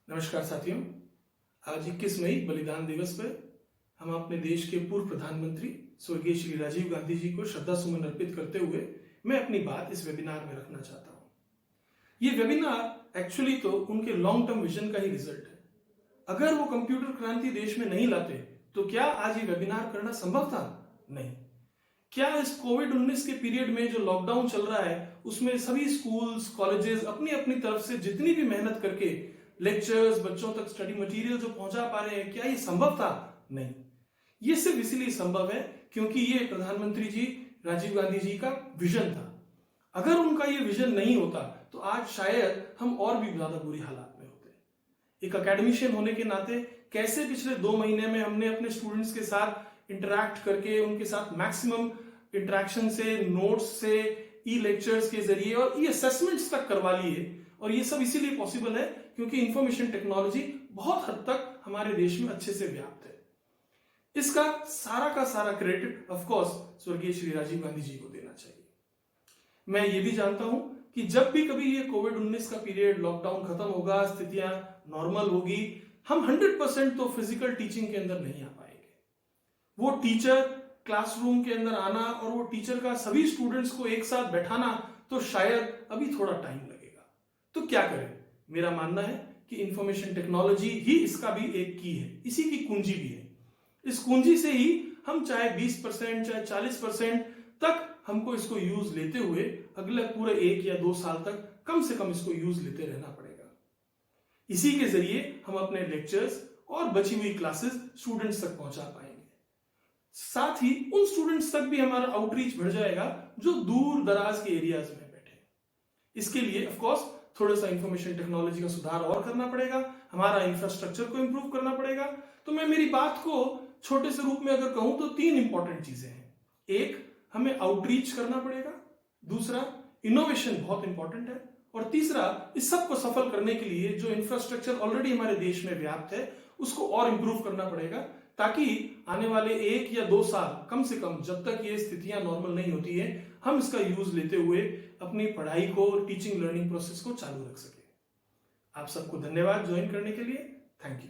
नमस्कार साथियों। आज 21 मई बलिदान दिवस पर हम अपने देश के पूर्व प्रधानमंत्री स्वर्गीय श्री राजीव गांधी जी को श्रद्धा सुमन अर्पित करते हुए मैं अपनी बात इस वेबिनार में रखना चाहता हूं। ये वेबिनार एक्चुअली तो उनके लॉन्ग टर्म विजन का ही रिजल्ट है। अगर वो कंप्यूटर क्रांति देश में नहीं लाते तो क्या आज ये वेबिनार करना संभव था? नहीं। क्या इस कोविड-19 के पीरियड में जो लॉकडाउन चल रहा है उसमें सभी स्कूल्स, कॉलेजेस अपनी अपनी तरफ से जितनी भी मेहनत करके लेक्चर्स, बच्चों तक स्टडी मटेरियल जो पहुंचा पा रहे हैं, क्या ये संभव था? नहीं। ये सिर्फ इसीलिए संभव है क्योंकि ये प्रधानमंत्री जी राजीव गांधी जी का विजन था। अगर उनका ये विजन नहीं होता तो आज शायद हम और भी ज्यादा बुरी हालात में होते। एक एकेडमिशियन होने के नाते कैसे पिछले 2 महीने में हमने अपने स्टूडेंट्स के साथ इंटरैक्ट करके उनके साथ मैक्सिमम इंटरैक्शन से, नोट्स से, ई लेक्चर्स के जरिए और ई असेसमेंट्स तक करवा लिए। और ये सब इसीलिए पॉसिबल है क्योंकि इंफॉर्मेशन टेक्नोलॉजी बहुत हद तक हमारे देश में अच्छे से व्याप्त है। इसका सारा का सारा क्रेडिट ऑफ कोर्स स्वर्गीय श्री राजीव गांधी जी को देना चाहिए। मैं ये भी जानता हूं कि जब भी कभी ये कोविड-19 का पीरियड, लॉकडाउन खत्म होगा, स्थितियां नॉर्मल होगी, हम 100% तो फिजिकल टीचिंग के अंदर नहीं आ पाएंगे। वो टीचर क्लासरूम के अंदर आना और वो टीचर का सभी स्टूडेंट्स को एक साथ बैठाना तो शायद अभी थोड़ा टाइम लगेगा। तो क्या करें? मेरा मानना है कि इंफॉर्मेशन टेक्नोलॉजी ही इसका भी एक की है, इसी की कुंजी भी है। इस कुंजी से ही हम चाहे 20%, चाहे 40% तक हमको इसको यूज लेते हुए अगले पूरे 1 या 2 साल तक कम से कम इसको यूज लेते रहना पड़ेगा। इसी के जरिए हम अपने लेक्चर्स और बची हुई क्लासेस स्टूडेंट्स तक पहुंचा पाएंगे। साथ ही उन स्टूडेंट्स तक भी हमारा आउटरीच बढ़ जाएगा जो दूर दराज के एरियाज में बैठे। इसके लिए ऑफ कोर्स थोड़ा सा इंफॉर्मेशन टेक्नोलॉजी का सुधार और करना पड़ेगा, हमारा इंफ्रास्ट्रक्चर को इंप्रूव करना पड़ेगा। तो मैं मेरी बात को छोटे से रूप में अगर कहूं तो 3 इंपॉर्टेंट चीजें हैं। एक, हमें आउटरीच करना पड़ेगा। दूसरा, इनोवेशन बहुत इंपॉर्टेंट है। और तीसरा, इस सब को सफल करने के लिए जो इंफ्रास्ट्रक्चर ऑलरेडी हमारे देश में व्याप्त है उसको और इंप्रूव करना पड़ेगा, ताकि आने वाले 1 या 2 साल कम से कम, जब तक ये स्थितियां नॉर्मल नहीं होती है, हम इसका यूज लेते हुए अपनी पढ़ाई को, टीचिंग लर्निंग प्रोसेस को चालू रख सके। आप सबको धन्यवाद ज्वाइन करने के लिए। Thank you.